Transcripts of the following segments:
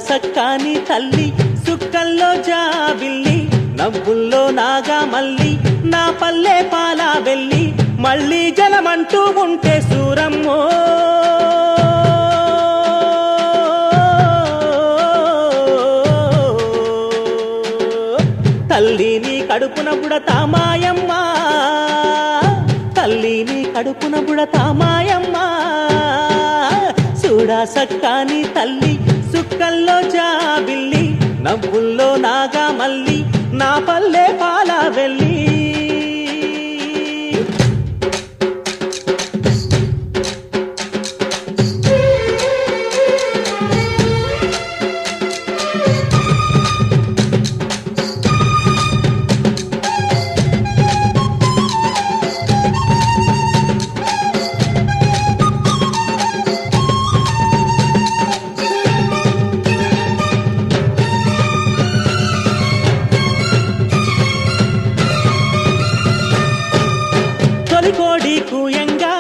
సక్కాని తల్లి సుక్కల్లో జాబిల్లి నవ్వుల్లో నాగా మల్లి నా పల్లె పాలా వెళ్ళి మళ్ళీ జలమంటూ ఉంటే సూరమ్మో తల్లిని కడుపున బుడతా మాయమ్మ తల్లిని కడుపున బుడతా మాయమ్మ చూడా సక్కాని తల్లి సుక్కల్లో జాబిల్లి నవ్వుల్లో నాగా మల్లి నా పల్లె పాలా వెళ్ళి కోడి కూయంగా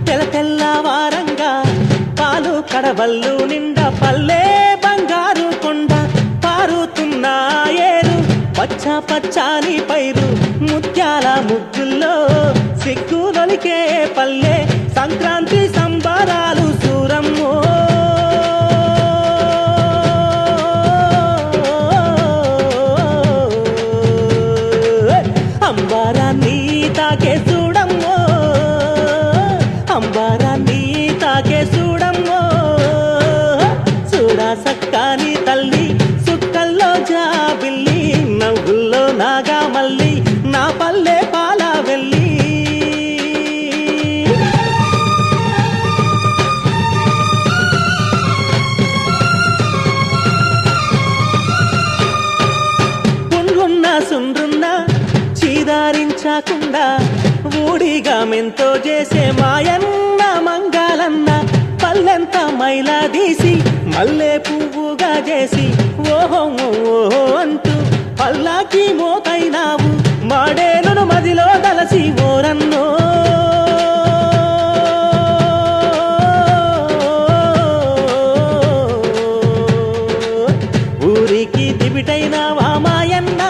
తెల్ల తెల్లవారంగా పాలు కడవల్లు నిండా పల్లె బంగారు కొండ పారుతున్న ఏరు పచ్చ పచ్చాని పైరు ముత్యాల ముగ్గుల్లో సిగ్గులొలికే పల్లె సంక్రాంతి సంబరాలు సూరమ్మో అంబారాన్ని తాకే చూడమ్మో అంబారాన్ని తాకే చూడమ్మో చూడా సక్కాని తల్లి సుక్కల్లో జాబిల్లి నవ్వుల్లో నాగా మల్లి నా పల్లె పాలా వెళ్ళి పుండ్లున్న సుండ్రున్న చీదారించకుండా ఊడిగా మెంతో చేసే మాయన్న మంగాలన్న పల్లెంత మైలా తీసి మల్లె పువ్వుగా చేసి ఓహో ఓహో అంటూ పల్లాకి మోతైనావు మాడేను మదిలో దలసి ఓరన్నో ఊరికి దివిటైనావా మాయన్న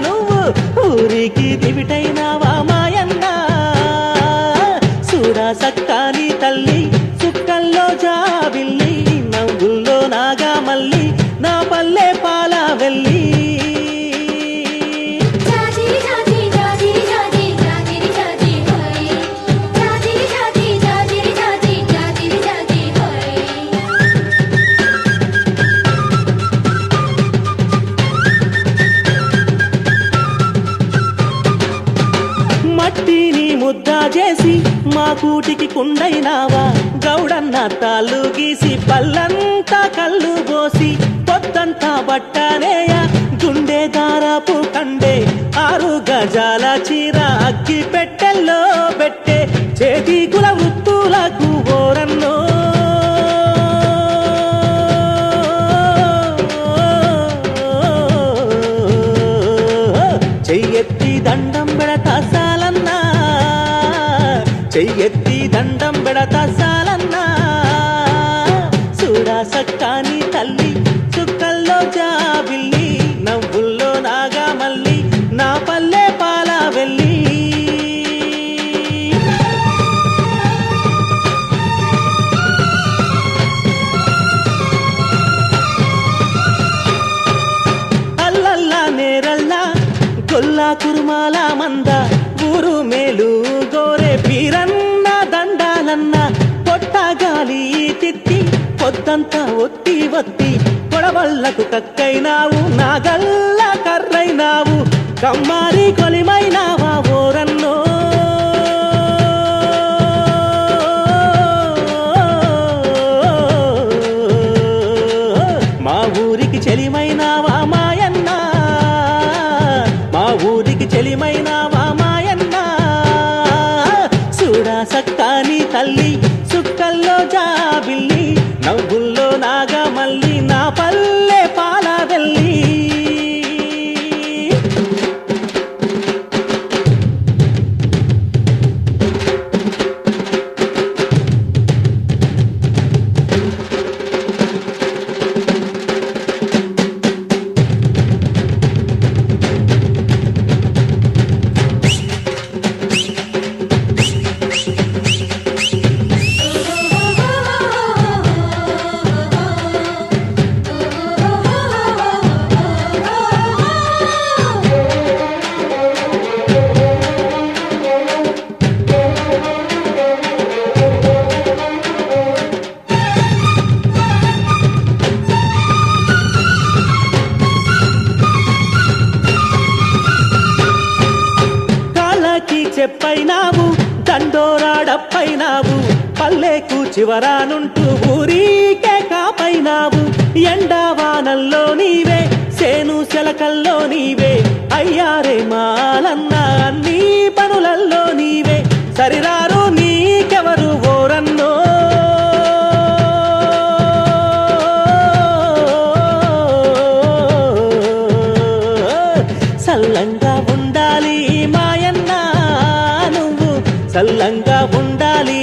నువ్వు ఊరికి దివిటైనావా మాయన్న చూడా సక్కాని తల్లి సుక్కల్లో జాబిల్లి నవ్వుల్లో నాగా మల్లి నా పల్లె పాలా వెళ్ళి మట్టిని ముద్ద చేసి మా కూటికి కుండైనావా గౌడన్న తాళ్ళు గీసి పల్లంతా కళ్ళు పోసి పొద్దంతా బట్టనేయ గుండె దారాపు కండే 6 గజాల చీర అగ్గి పెట్టెల్లో పెట్టే చేతి కుల వృత్తులకు ఓరన్నో చెయ్యెత్తి దండం పెడతా సాలన్నా చెయ్యెత్తి దండం పెడతా సాలన్నా చూడా సక్కాని తల్లి సుక్కల్లో జాబిల్లి నవ్వుల్లో నాగా మల్లి నా పల్లె పాలా వెళ్ళి అల్లల్లా నేరల్లా గొల్లా కురుమాల మంద ఊరు మేలు గోరే పీరన్న దండాలన్న పొట్టగాలి తిత్తి పొద్దంతా ఒత్తి ఒత్తి కొడవళ్లకు కక్కైనావు నాగల్ల కర్రైనావు కమ్మారి కొలిమైనావా ఓరన్నో మా ఊరికి చెలిమైనావా మాయన్న మా ఊరికి చెలిమైనావా మాయన్న చూడా సక్కాని తల్లి సుక్కల్లో జాబిల్లి నవ్వుల్లో నాగా మల్లి నా పల్లె పాలా వెళ్ళి చెప్పైనావు దండోరాడప్పైనావు పల్లెకు చివరానుంటూ ఊరికే కాపైనావు ఎండావానల్లో నీవే సేను శలకల్లో నీవే అయ్యారే మాలన్న అన్ని పనులల్లో నీవే సరిరారు నీకెవరు ఓరన్నో సల్లంగా ఉండాలి మాయన్న నువ్వు సల్లంగా ఉండాలి